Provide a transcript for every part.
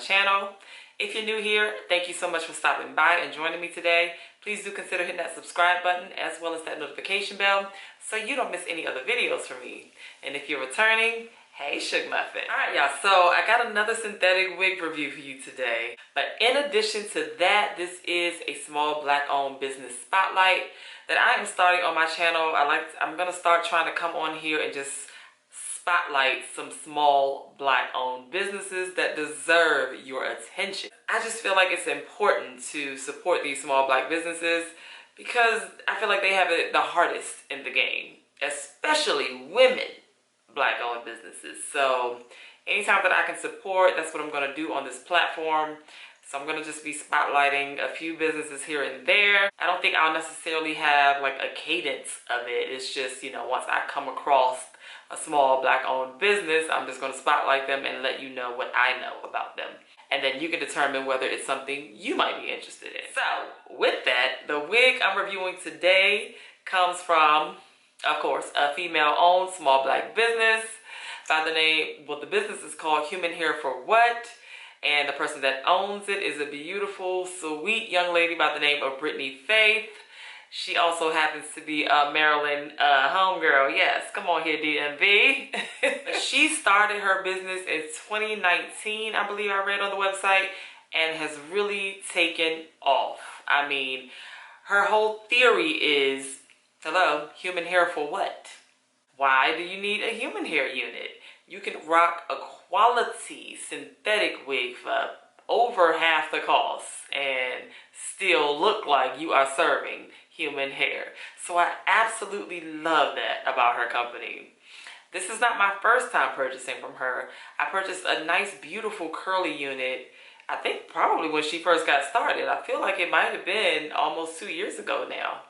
channel. If you're new here, thank you so much for stopping by and joining me today. Please do consider hitting that subscribe button as well as that notification bell so you don't miss any other videos from me. And if you're returning, hey Shug Muffin. Alright y'all, so I got another synthetic wig review for you today. But in addition to that, this is a small black owned business spotlight that I am starting on my channel. I'm gonna start trying to come on here and just spotlight some small black owned businesses that deserve your attention. I just feel like it's important to support these small black businesses because I feel like they have it the hardest in the game, especially women black owned businesses. So anytime that I can support, that's what I'm going to do on this platform. So I'm going to just be spotlighting a few businesses here and there. I don't think I'll necessarily have like a cadence of it. It's just, you know, once I come across a small black owned business, I'm just going to spotlight them and let you know what I know about them. And then you can determine whether it's something you might be interested in. So with that, the wig I'm reviewing today comes from, of course, a female owned small black business by the name, well, the business is called Human Hair for What? And the person that owns it is a beautiful, sweet young lady by the name of Brittany Faith. She also happens to be a Maryland homegirl. Yes, come on here, DMV. She started her business in 2019, I believe I read on the website, and has really taken off. I mean, her whole theory is, hello, human hair for what? Why do you need a human hair unit? You can rock a quality synthetic wig for over half the cost and still look like you are serving human hair. So I absolutely love that about her company. This is not my first time purchasing from her. I purchased a nice, beautiful curly unit, I think probably when she first got started. I feel like it might have been almost 2 years ago now.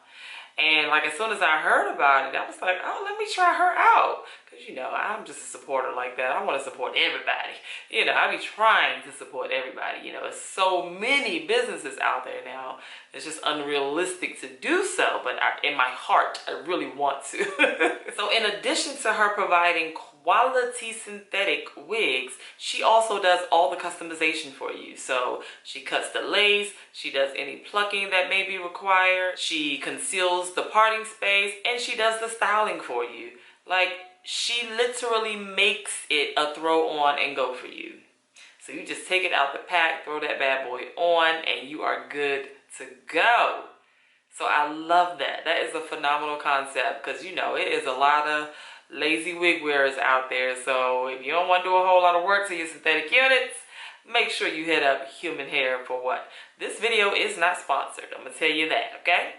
And like as soon as I heard about it, I was like, oh, let me try her out. Because, you know, I'm just a supporter like that. I want to support everybody. You know, I be trying to support everybody. You know, there's so many businesses out there now. It's just unrealistic to do so. But in my heart, I really want to. So in addition to her providing quality synthetic wigs, she also does all the customization for you. So she cuts the lace, she does any plucking that may be required, she conceals the parting space, and she does the styling for you. Like, she literally makes it a throw on and go for you. So you just take it out the pack, throw that bad boy on, and you are good to go. So I love that. That is a phenomenal concept because, you know, it is a lot of lazy wig wearers out there. So if you don't want to do a whole lot of work to your synthetic units, make sure you hit up Human Hair for What? This video is not sponsored. I'm going to tell you that, okay?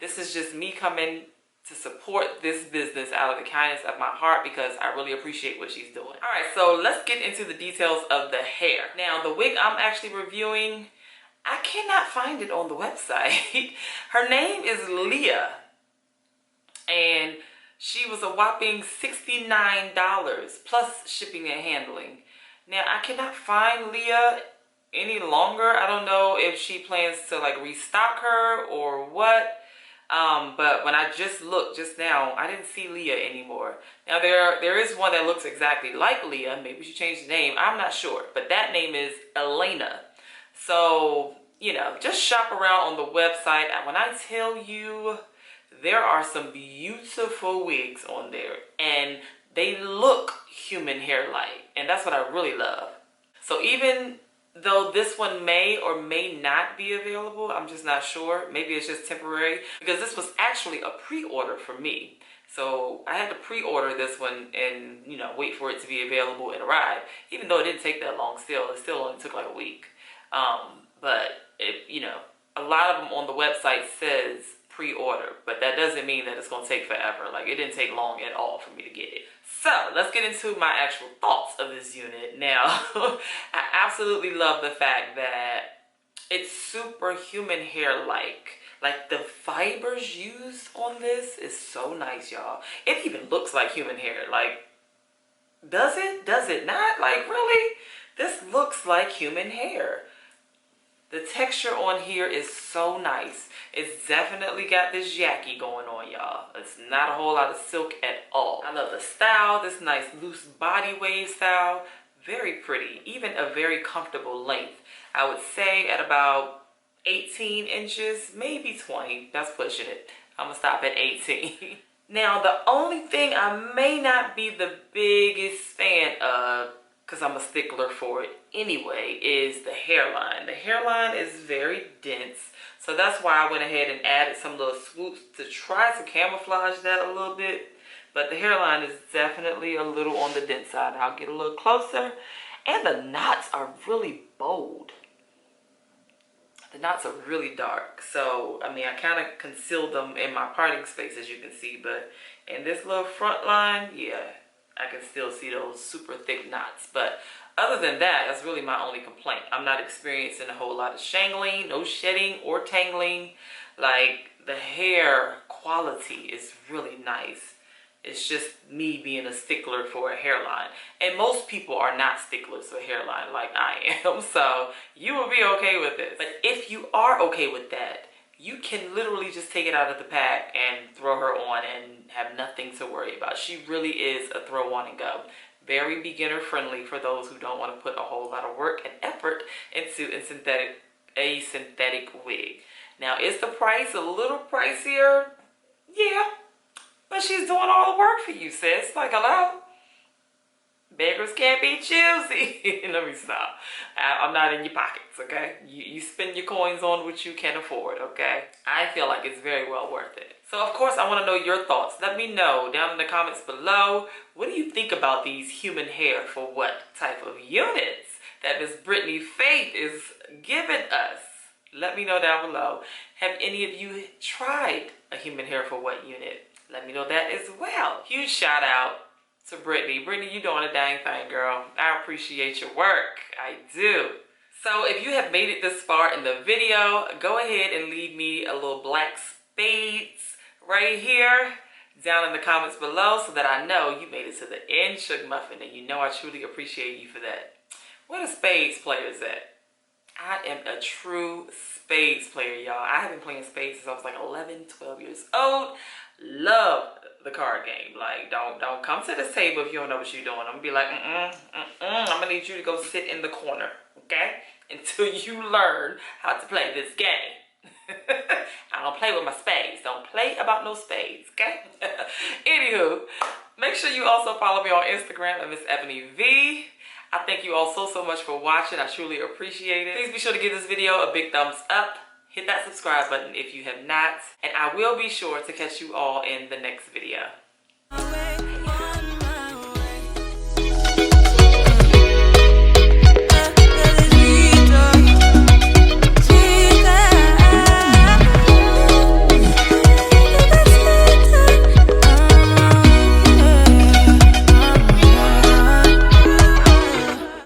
This is just me coming to support this business out of the kindness of my heart because I really appreciate what she's doing. All right, so let's get into the details of the hair. Now, the wig I'm actually reviewing, I cannot find it on the website. Her name is Leah, and she was a whopping $69 plus shipping and handling. Now, I cannot find Leah any longer. I don't know if she plans to like restock her or what. But when I just looked just now, I didn't see Leah anymore. Now, there is one that looks exactly like Leah. Maybe she changed the name. I'm not sure. But that name is Elena. So, you know, just shop around on the website. When I tell you, there are some beautiful wigs on there and they look human hair like, and that's what I really love. So even though this one may or may not be available, I'm just not sure. Maybe it's just temporary because this was actually a pre-order for me. So I had to pre-order this one and, you know, wait for it to be available and arrive. Even though it didn't take that long still, it still only took like a week. But it, you know, a lot of them on the website says pre-order, but that doesn't mean that it's going to take forever. Like, it didn't take long at all for me to get it. So let's get into my actual thoughts of this unit. Now, I absolutely love the fact that it's super human hair like the fibers used on this is so nice, y'all. It even looks like human hair. Like, does it not? Like, really, this looks like human hair. The texture on here is so nice. It's definitely got this Yaki going on, y'all. It's not a whole lot of silk at all. I love the style, this nice loose body wave style. very pretty, even a very comfortable length. I would say at about 18 inches, maybe 20. That's pushing it. I'm gonna stop at 18. Now, the only thing I may not be the biggest fan of, because I'm a stickler for it anyway, is the hairline. The hairline is very dense, so that's why I went ahead and added some little swoops to try to camouflage that a little bit. But the hairline is definitely a little on the dense side. I'll get a little closer. And the knots are really bold. The knots are really dark. So, I mean, I kind of concealed them in my parting space, as you can see. But in this little front line, yeah, I can still see those super thick knots. But other than that, that's really my only complaint. I'm not experiencing a whole lot of shangling, no shedding or tangling. Like, the hair quality is really nice. It's just me being a stickler for a hairline. And most people are not sticklers for hairline like I am. So you will be okay with this. But if you are okay with that, you can literally just take it out of the pack and throw her on and have nothing to worry about. She really is a throw on and go. Very beginner friendly for those who don't want to put a whole lot of work and effort into a synthetic wig. Now, is the price a little pricier? Yeah. But she's doing all the work for you, sis. Like, hello? Beggars can't be choosy. Let me stop. I'm not in your pockets, okay? You spend your coins on what you can afford, okay? I feel like it's very well worth it. So, of course, I want to know your thoughts. Let me know down in the comments below. What do you think about these human hair for what type of units that MsEbonyVee is giving us? Let me know down below. Have any of you tried a human hair for what unit? Let me know that as well. Huge shout out to Brittany. Brittany, you doing a dang thing, girl. I appreciate your work. I do. So if you have made it this far in the video, go ahead and leave me a little black spades right here down in the comments below so that I know you made it to the end, Shug Muffin, and you know I truly appreciate you for that. Where the spades players at? I am a true spades player, y'all. I have been playing spades since I was like 11, 12 years old. Love the card game. Like, don't come to this table if you don't know what you're doing. I'm gonna be like, I'm gonna need you to go sit in the corner, okay? Until you learn how to play this game. I don't play with my spades. Don't play about no spades, okay? Anywho, make sure you also follow me on Instagram at MsEbonyVee. I thank you all so much for watching. I truly appreciate it. Please be sure to give this video a big thumbs up. Hit that subscribe button if you have not. And I will be sure to catch you all in the next video.